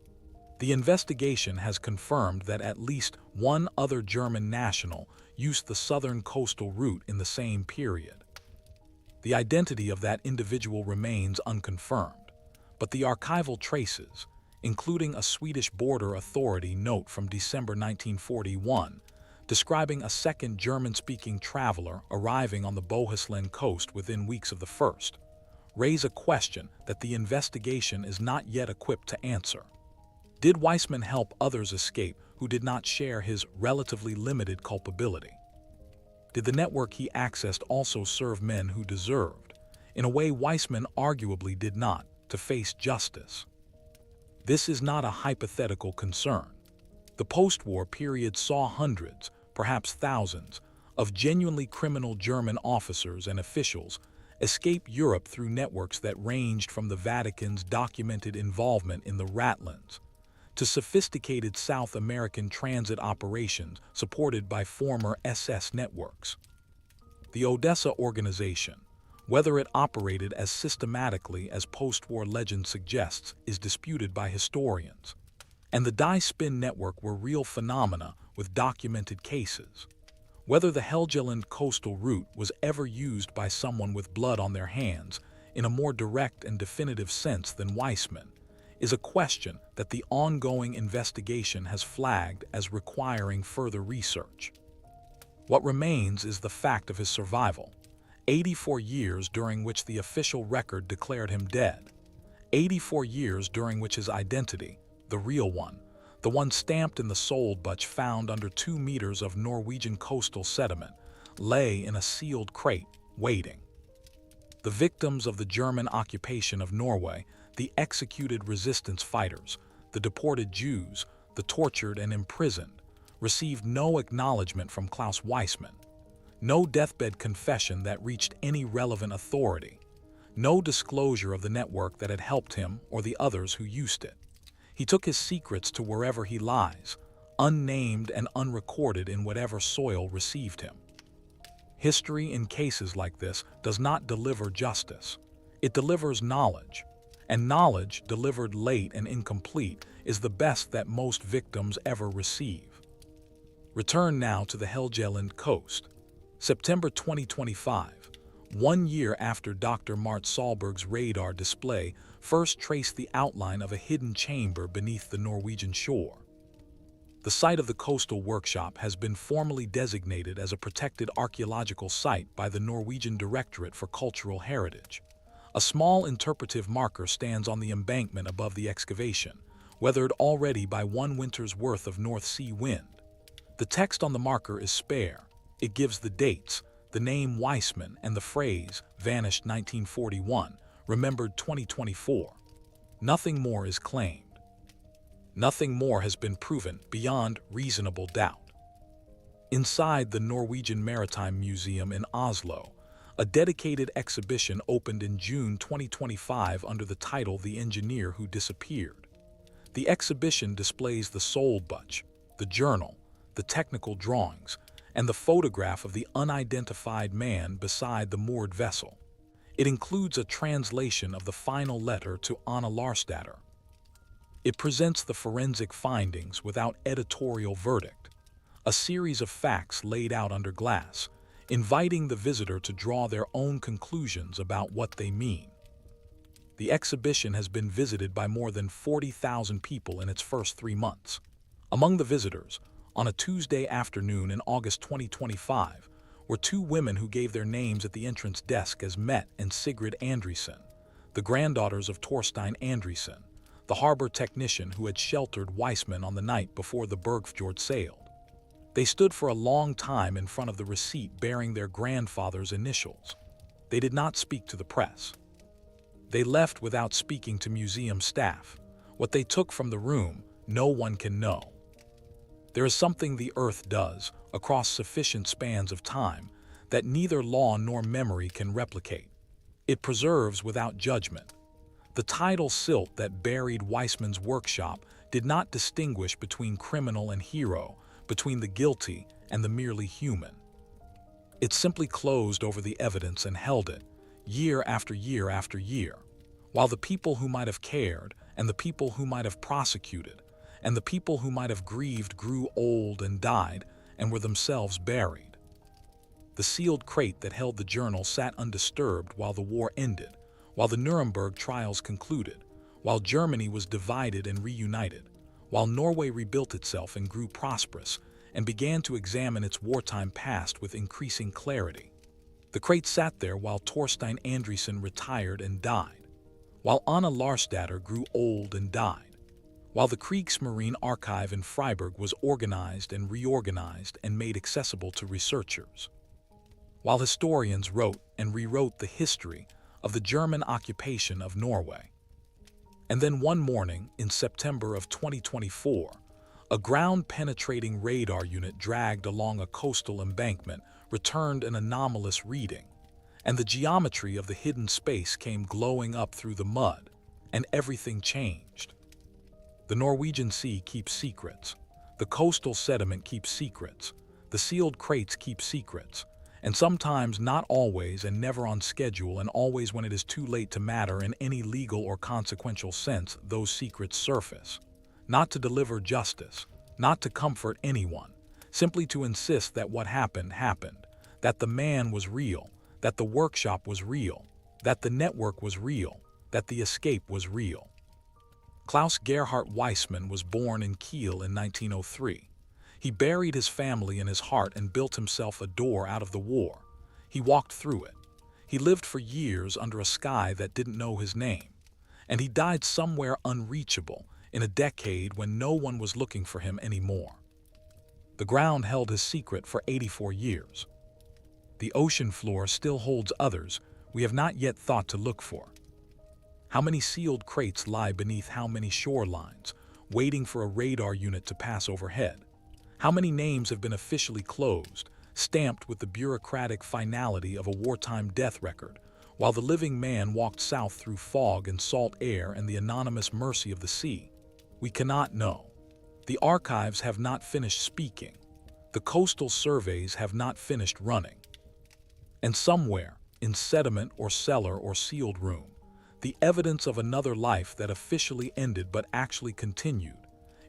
The investigation has confirmed that at least one other German national used the southern coastal route in the same period. The identity of that individual remains unconfirmed, but the archival traces, including a Swedish border authority note from December 1941, describing a second German-speaking traveler arriving on the Bohuslän coast within weeks of the first, raise a question that the investigation is not yet equipped to answer. Did Weissman help others escape who did not share his relatively limited culpability? Did the network he accessed also serve men who deserved, in a way Weissman arguably did not, to face justice? This is not a hypothetical concern. The post-war period saw hundreds, perhaps thousands, of genuinely criminal German officers and officials escape Europe through networks that ranged from the Vatican's documented involvement in the Ratlands to sophisticated South American transit operations supported by former SS networks. The Odessa organization, whether it operated as systematically as post-war legend suggests, is disputed by historians. And the Die Spin network were real phenomena with documented cases. Whether the Helgeland coastal route was ever used by someone with blood on their hands, in a more direct and definitive sense than Weissman, is a question that the ongoing investigation has flagged as requiring further research. What remains is the fact of his survival. 84 years during which the official record declared him dead. 84 years during which his identity, the real one, the one stamped in the soldbutch found under 2 meters of Norwegian coastal sediment, lay in a sealed crate, waiting. The victims of the German occupation of Norway, the executed resistance fighters, the deported Jews, the tortured and imprisoned, received no acknowledgement from Klaus Weissman, no deathbed confession that reached any relevant authority, no disclosure of the network that had helped him or the others who used it. He took his secrets to wherever he lies, unnamed and unrecorded in whatever soil received him. History in cases like this does not deliver justice. It delivers knowledge, and knowledge delivered late and incomplete is the best that most victims ever receive. Return now to the Helgeland coast. September 2025, 1 year after Dr. Mart Sahlberg's radar display first traced the outline of a hidden chamber beneath the Norwegian shore. The site of the coastal workshop has been formally designated as a protected archaeological site by the Norwegian Directorate for Cultural Heritage. A small interpretive marker stands on the embankment above the excavation, weathered already by 1 winter's worth of North Sea wind. The text on the marker is spare. It gives the dates, the name Weissman, and the phrase, vanished 1941, remembered 2024. Nothing more is claimed. Nothing more has been proven beyond reasonable doubt. Inside the Norwegian Maritime Museum in Oslo, a dedicated exhibition opened in June 2025 under the title The Engineer Who Disappeared. The exhibition displays the soldbutch, the journal, the technical drawings, and the photograph of the unidentified man beside the moored vessel. It includes a translation of the final letter to Anna Larstatter. It presents the forensic findings without editorial verdict, a series of facts laid out under glass, inviting the visitor to draw their own conclusions about what they mean. The exhibition has been visited by more than 40,000 people in its first 3 months. Among the visitors, on a Tuesday afternoon in August 2025, were two women who gave their names at the entrance desk as Mette and Sigrid Andresen, the granddaughters of Torstein Andresen, the harbor technician who had sheltered Weissman on the night before the Bergfjord sailed. They stood for a long time in front of the receipt bearing their grandfather's initials. They did not speak to the press. They left without speaking to museum staff. What they took from the room, no one can know. There is something the earth does, across sufficient spans of time, that neither law nor memory can replicate. It preserves without judgment. The tidal silt that buried Weissman's workshop did not distinguish between criminal and hero, between the guilty and the merely human. It simply closed over the evidence and held it, year after year after year, while the people who might have cared, and the people who might have prosecuted, and the people who might have grieved grew old and died and were themselves buried. The sealed crate that held the journal sat undisturbed while the war ended, while the Nuremberg trials concluded, while Germany was divided and reunited, while Norway rebuilt itself and grew prosperous and began to examine its wartime past with increasing clarity. The crate sat there while Torstein Andresen retired and died, while Anna Larstadter grew old and died, while the Kriegsmarine Archive in Freiburg was organized and reorganized and made accessible to researchers, while historians wrote and rewrote the history of the German occupation of Norway. And then one morning in September of 2024, a ground-penetrating radar unit dragged along a coastal embankment returned an anomalous reading, and the geometry of the hidden space came glowing up through the mud, and everything changed. The Norwegian Sea keeps secrets. The coastal sediment keeps secrets. The sealed crates keep secrets. And sometimes, not always, and never on schedule, and always when it is too late to matter in any legal or consequential sense, those secrets surface. Not to deliver justice, not to comfort anyone, simply to insist that what happened, happened, that the man was real, that the workshop was real, that the network was real, that the escape was real. Klaus Gerhard Weissman was born in Kiel in 1903. He buried his family in his heart and built himself a door out of the war. He walked through it. He lived for years under a sky that didn't know his name. And he died somewhere unreachable in a decade when no one was looking for him anymore. The ground held his secret for 84 years. The ocean floor still holds others we have not yet thought to look for. How many sealed crates lie beneath how many shorelines, waiting for a radar unit to pass overhead? How many names have been officially closed, stamped with the bureaucratic finality of a wartime death record, while the living man walked south through fog and salt air and the anonymous mercy of the sea? We cannot know. The archives have not finished speaking. The coastal surveys have not finished running. And somewhere, in sediment or cellar or sealed room, the evidence of another life that officially ended but actually continued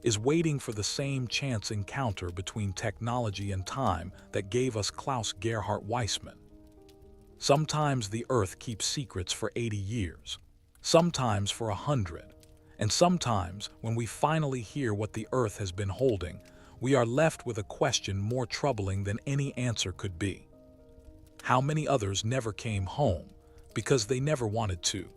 is waiting for the same chance encounter between technology and time that gave us Klaus Gerhard Weissman. Sometimes the earth keeps secrets for 80 years, sometimes for 100, and sometimes when we finally hear what the earth has been holding, we are left with a question more troubling than any answer could be. How many others never came home because they never wanted to?